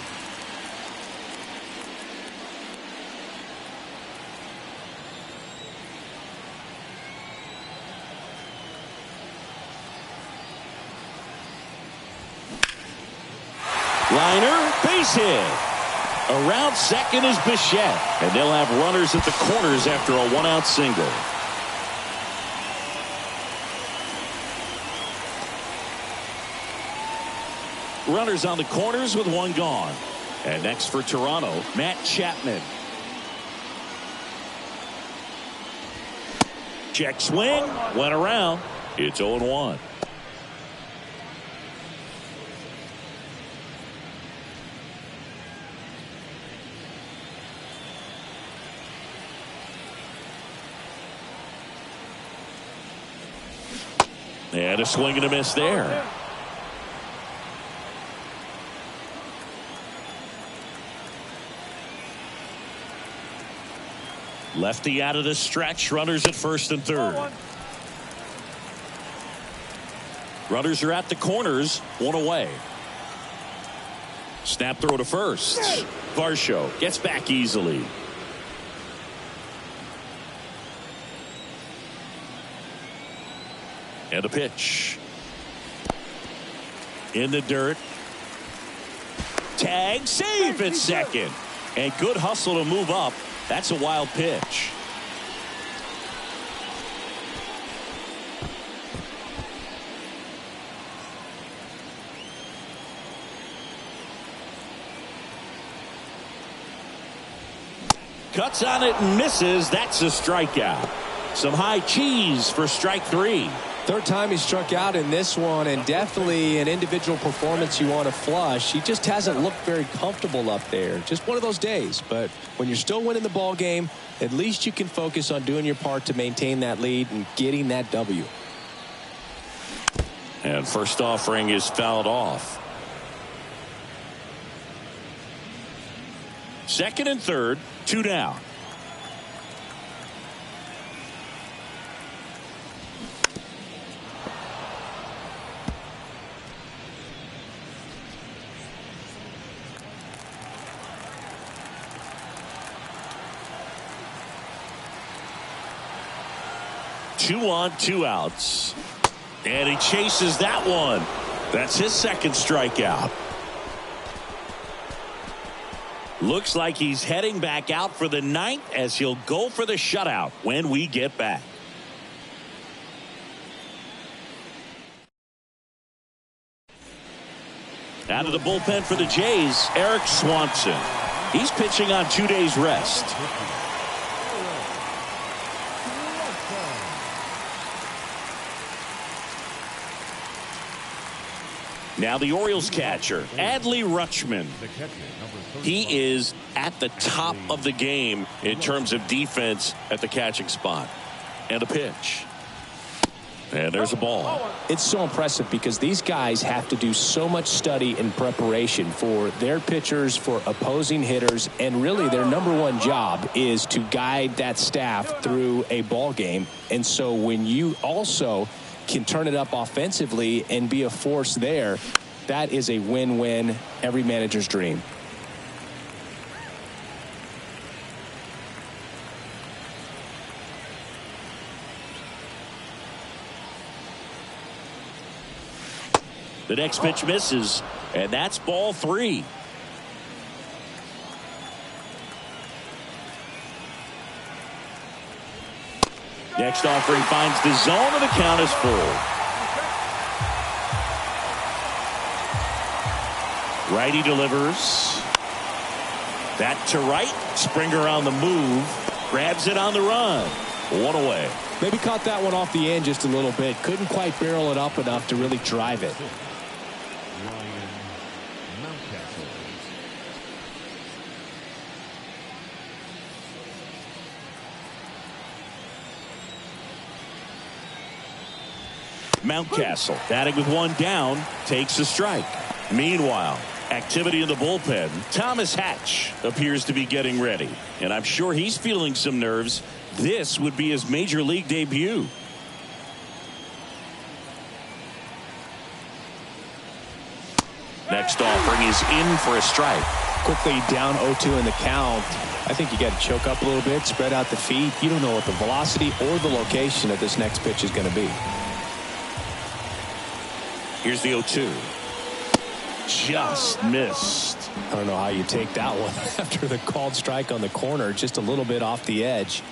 Liner, base hit. Around second is Bichette, and they'll have runners at the corners after a 1-out single. Runners on the corners with one gone. And next for Toronto, Matt Chapman. Check swing, went around. It's 0-1. And a swing and a miss there. Lefty out of the stretch. Runners at first and third. Runners are at the corners. One away. Snap throw to first. Varsho gets back easily. And a pitch. In the dirt. Tag, safe at second. And good hustle to move up. That's a wild pitch. Cuts on it and misses. That's a strikeout. Some high cheese for strike three. Third time he struck out in this one, and definitely an individual performance you want to flush. He just hasn't looked very comfortable up there. Just one of those days. But when you're still winning the ball game, at least you can focus on doing your part to maintain that lead and getting that W. And first offering is fouled off. Second and third, 2 down. Two on, 2 outs. And he chases that one. That's his second strikeout. Looks like he's heading back out for the 9th as he'll go for the shutout when we get back. Out of the bullpen for the Jays, Eric Swanson. He's pitching on 2 days rest. Now the Orioles catcher, Adley Rutschman. He is at the top of the game in terms of defense at the catching spot. And a pitch. And there's a ball. It's so impressive because these guys have to do so much study and preparation for their pitchers, for opposing hitters, and really their number one job is to guide that staff through a ball game. And so when you also can turn it up offensively and be a force there, that is a win-win, every manager's dream. The next pitch misses, and that's ball 3. Next offering finds the zone, and the count is full. Righty delivers. That to right. Springer on the move. Grabs it on the run. 1 away. Maybe caught that one off the end just a little bit. Couldn't quite barrel it up enough to really drive it. Mountcastle batting with 1 down takes a strike. Meanwhile, activity in the bullpen. Thomas Hatch appears to be getting ready, and I'm sure he's feeling some nerves. This would be his major league debut. Next offering is in for a strike. Quickly down 0-2 in the count. I think you got to choke up a little bit, spread out the feet. You don't know what the velocity or the location of this next pitch is going to be. Here's the 0-2. Just missed. I don't know how you take that one after the called strike on the corner, just a little bit off the edge.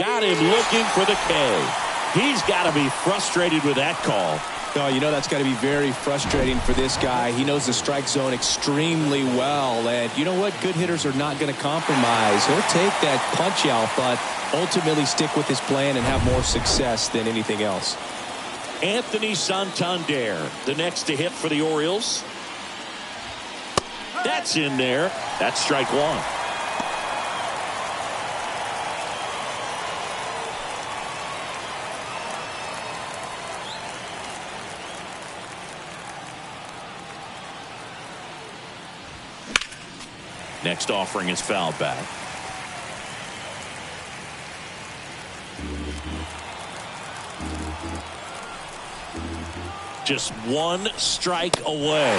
Got him looking for the K. He's got to be frustrated with that call. No, you know that's got to be very frustrating for this guy. He knows the strike zone extremely well. And you know what? Good hitters are not going to compromise. He'll take that punch out, but ultimately stick with his plan and have more success than anything else. Anthony Santander, the next to hit for the Orioles. That's in there. That's strike one. Next offering is fouled back. Just one strike away.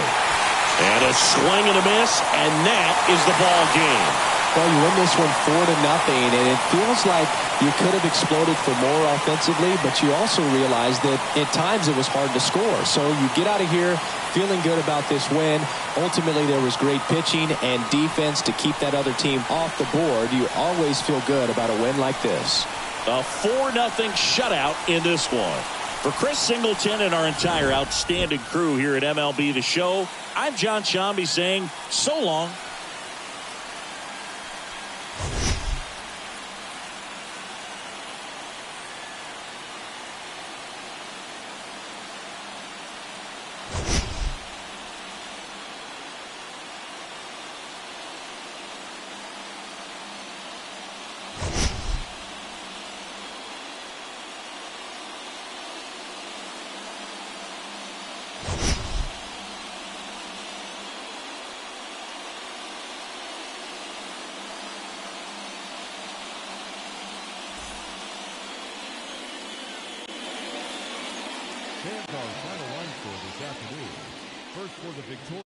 And a swing and a miss, and that is the ball game. Well, you win this one 4-0, and it feels like you could have exploded for more offensively, but you also realize that at times it was hard to score. So you get out of here feeling good about this win. Ultimately, there was great pitching and defense to keep that other team off the board. You always feel good about a win like this. A 4-0 shutout in this one. For Chris Singleton and our entire outstanding crew here at MLB The Show, I'm John Shambi saying so long. Fans our final line score this afternoon. First for the victorious